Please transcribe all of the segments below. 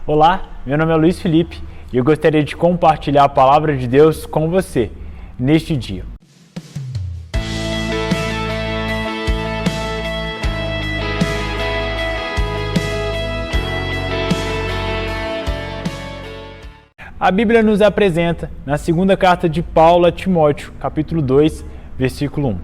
Olá, meu nome é Luiz Felipe e eu gostaria de compartilhar a palavra de Deus com você neste dia. A Bíblia nos apresenta na segunda carta de Paulo a Timóteo, capítulo 2, versículo 1.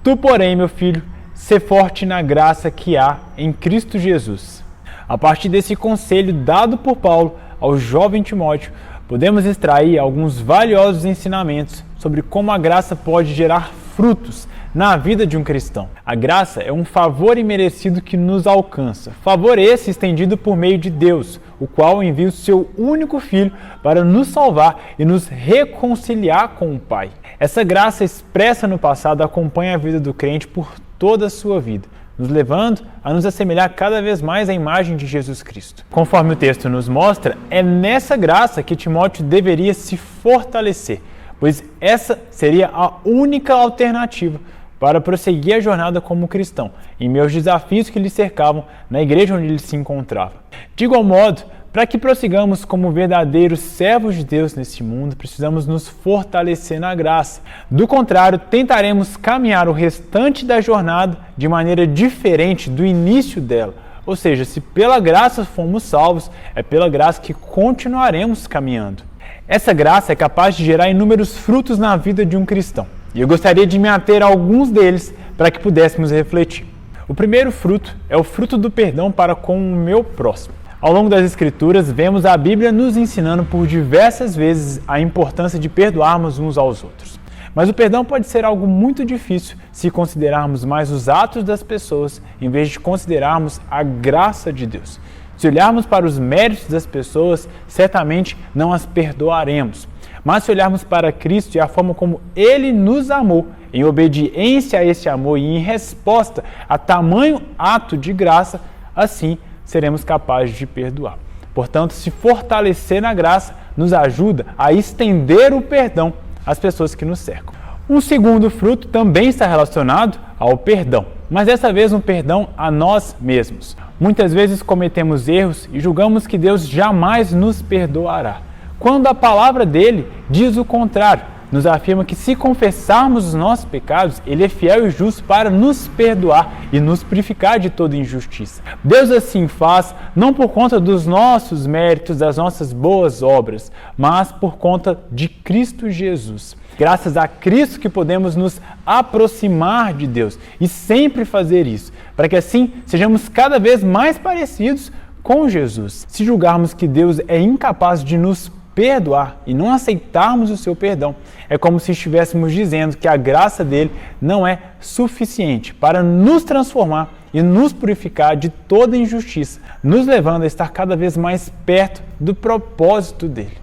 Tu, porém, meu filho, sê forte na graça que há em Cristo Jesus. A partir desse conselho dado por Paulo ao jovem Timóteo, podemos extrair alguns valiosos ensinamentos sobre como a graça pode gerar frutos na vida de um cristão. A graça é um favor imerecido que nos alcança. Favor esse estendido por meio de Deus, o qual envia o seu único Filho para nos salvar e nos reconciliar com o Pai. Essa graça expressa no passado acompanha a vida do crente por toda a sua vida, nos levando a nos assemelhar cada vez mais à imagem de Jesus Cristo. Conforme o texto nos mostra, é nessa graça que Timóteo deveria se fortalecer, pois essa seria a única alternativa para prosseguir a jornada como cristão, em meio aos desafios que lhe cercavam na igreja onde ele se encontrava. De igual modo, para que prossigamos como verdadeiros servos de Deus neste mundo, precisamos nos fortalecer na graça. Do contrário, tentaremos caminhar o restante da jornada de maneira diferente do início dela. Ou seja, se pela graça fomos salvos, é pela graça que continuaremos caminhando. Essa graça é capaz de gerar inúmeros frutos na vida de um cristão. E eu gostaria de me ater a alguns deles para que pudéssemos refletir. O primeiro fruto é o fruto do perdão para com o meu próximo. Ao longo das Escrituras, vemos a Bíblia nos ensinando por diversas vezes a importância de perdoarmos uns aos outros. Mas o perdão pode ser algo muito difícil se considerarmos mais os atos das pessoas em vez de considerarmos a graça de Deus. Se olharmos para os méritos das pessoas, certamente não as perdoaremos. Mas se olharmos para Cristo e a forma como Ele nos amou, em obediência a esse amor e em resposta a tamanho ato de graça, assim seremos capazes de perdoar. Portanto, se fortalecer na graça nos ajuda a estender o perdão às pessoas que nos cercam. Um segundo fruto também está relacionado ao perdão, mas dessa vez um perdão a nós mesmos. Muitas vezes cometemos erros e julgamos que Deus jamais nos perdoará, quando a palavra dele diz o contrário. Nos afirma que se confessarmos os nossos pecados, Ele é fiel e justo para nos perdoar e nos purificar de toda injustiça. Deus assim faz, não por conta dos nossos méritos, das nossas boas obras, mas por conta de Cristo Jesus. Graças a Cristo que podemos nos aproximar de Deus e sempre fazer isso, para que assim sejamos cada vez mais parecidos com Jesus. Se julgarmos que Deus é incapaz de nos perdoar e não aceitarmos o seu perdão, é como se estivéssemos dizendo que a graça dele não é suficiente para nos transformar e nos purificar de toda injustiça, nos levando a estar cada vez mais perto do propósito dele.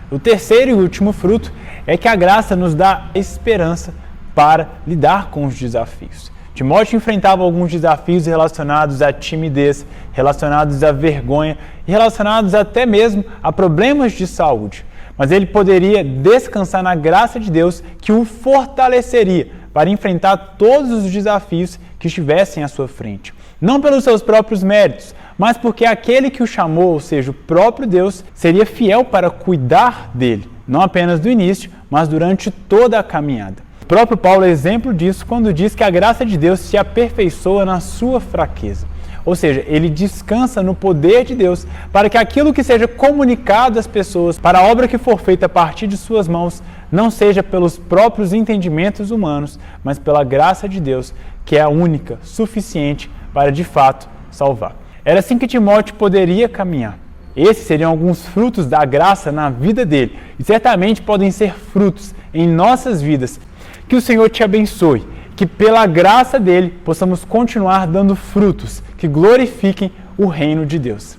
O terceiro e último fruto é que a graça nos dá esperança para lidar com os desafios. Timóteo enfrentava alguns desafios relacionados à timidez, relacionados à vergonha e relacionados até mesmo a problemas de saúde. Mas ele poderia descansar na graça de Deus que o fortaleceria para enfrentar todos os desafios que estivessem à sua frente. Não pelos seus próprios méritos, mas porque aquele que o chamou, ou seja, o próprio Deus, seria fiel para cuidar dele, não apenas do início, mas durante toda a caminhada. O próprio Paulo é exemplo disso quando diz que a graça de Deus se aperfeiçoa na sua fraqueza. Ou seja, ele descansa no poder de Deus para que aquilo que seja comunicado às pessoas, para a obra que for feita a partir de suas mãos, não seja pelos próprios entendimentos humanos, mas pela graça de Deus, que é a única, suficiente para de fato salvar. Era assim que Timóteo poderia caminhar. Esses seriam alguns frutos da graça na vida dele e certamente podem ser frutos em nossas vidas. Que o Senhor te abençoe, que pela graça dele possamos continuar dando frutos que glorifiquem o reino de Deus.